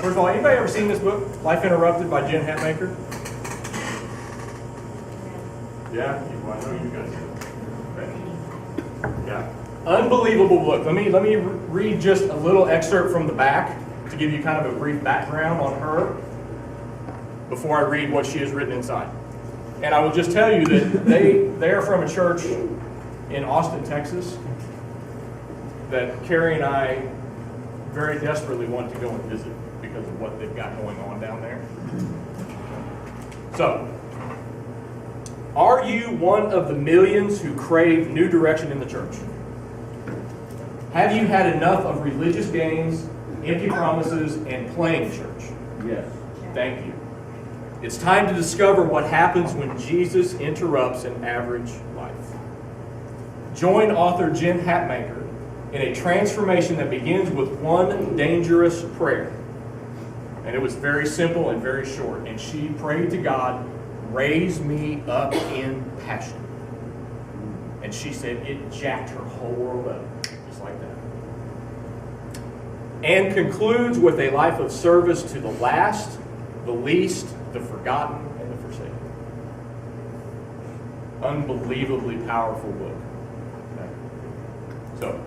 First of all, anybody ever seen this book, Life Interrupted by Jen Hatmaker? Yeah, well, I know you guys do. Okay. Yeah, unbelievable book. Let me read just a little excerpt from the back to give you kind of a brief background on her before I read what she has written inside. And I will just tell you that they are from a church in Austin, Texas, that Carrie and I very desperately want to go and visit because of what they've got going on down there. So, are you one of the millions who crave new direction in the church? Have you had enough of religious games, empty promises, and playing church? Yes. Thank you. It's time to discover what happens when Jesus interrupts an average life. Join author Jen Hatmaker in a transformation that begins with one dangerous prayer. And it was very simple and very short. And she prayed to God, raise me up in passion. And she said it jacked her whole world up, just like that. And concludes with a life of service to the last, the least, the forgotten, and the forsaken. Unbelievably powerful book. Okay. So,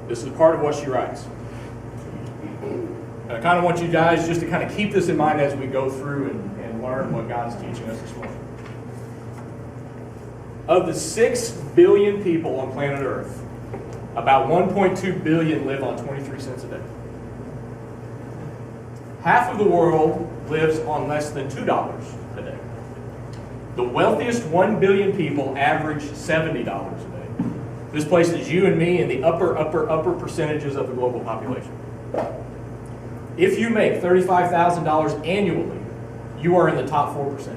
this is part of what she writes. And I kind of want you guys just to kind of keep this in mind as we go through and learn what God is teaching us this morning. Of the 6 billion people on planet Earth, about 1.2 billion live on 23 cents a day. Half of the world lives on less than $2 a day. The wealthiest 1 billion people average $70 a day. This places you and me in the upper percentages of the global population. If you make $35,000 annually, you are in the top 4%.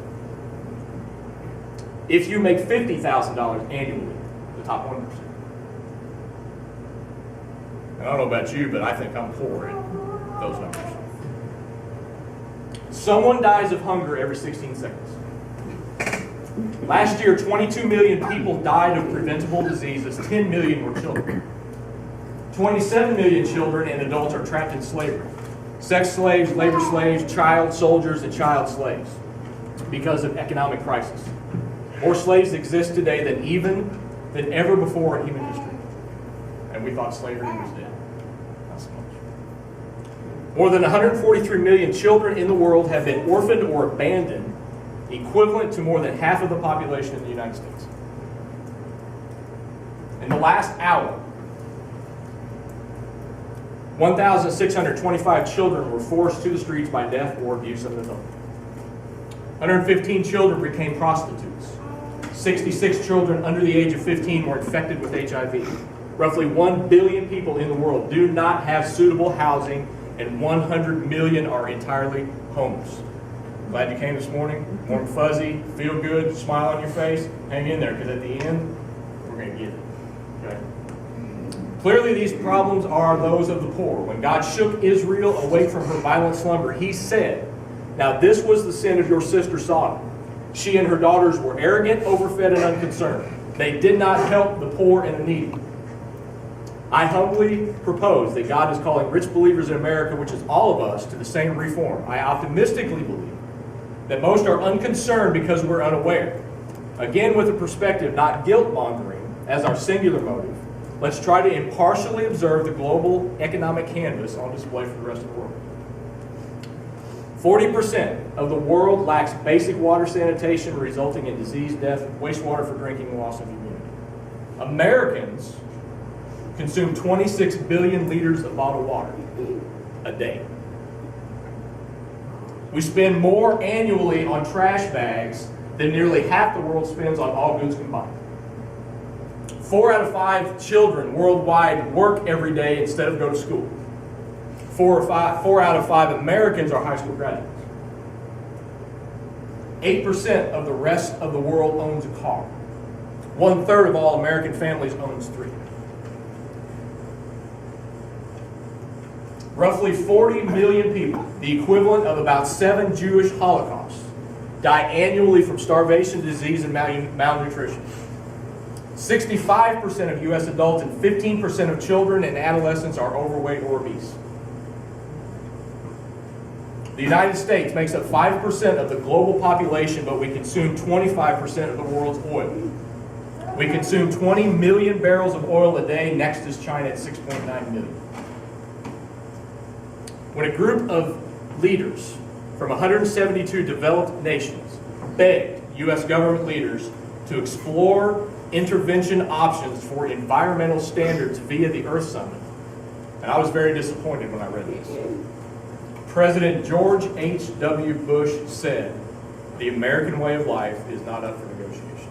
If you make $50,000 annually, the top 1%. And I don't know about you, but I think I'm poor in those numbers. Someone dies of hunger every 16 seconds. Last year, 22 million people died of preventable diseases. 10 million were children. 27 million children and adults are trapped in slavery. Sex slaves, labor slaves, child soldiers, and child slaves because of economic crisis. More slaves exist today than ever before in human history. And we thought slavery was dead. Not so much. More than 143 million children in the world have been orphaned or abandoned, equivalent to more than half of the population in the United States. In the last hour, 1,625 children were forced to the streets by death or abuse of an adult. 115 children became prostitutes. 66 children under the age of 15 were infected with HIV. Roughly 1 billion people in the world do not have suitable housing, and 100 million are entirely homeless. Glad you came this morning. Warm, fuzzy, feel good, smile on your face. Hang in there, because at the end, we're going to get it. Okay? Clearly, these problems are those of the poor. When God shook Israel awake from her violent slumber, He said, "Now this was the sin of your sister Sodom. She and her daughters were arrogant, overfed, and unconcerned. They did not help the poor and the needy." I humbly propose that God is calling rich believers in America, which is all of us, to the same reform. I optimistically believe that most are unconcerned because we're unaware. Again, with a perspective, not guilt-mongering, as our singular motive, let's try to impartially observe the global economic canvas on display for the rest of the world. 40% of the world lacks basic water sanitation, resulting in disease, death, wastewater for drinking, and loss of immunity. Americans consume 26 billion liters of bottled water a day. We spend more annually on trash bags than nearly half the world spends on all goods combined. 4 out of 5 children worldwide work every day instead of go to school. 4 out of 5 Americans are high school graduates. 8% of the rest of the world owns a car. 1/3 of all American families owns 3. Roughly 40 million people, the equivalent of about 7 Jewish Holocausts, die annually from starvation, disease, and malnutrition. 65% of U.S. adults and 15% of children and adolescents are overweight or obese. The United States makes up 5% of the global population, but we consume 25% of the world's oil. We consume 20 million barrels of oil a day. Next is China at 6.9 million. When a group of leaders from 172 developed nations begged U.S. government leaders to explore intervention options for environmental standards via the Earth Summit, and I was very disappointed when I read this. President George H.W. Bush said, "The American way of life is not up for negotiation."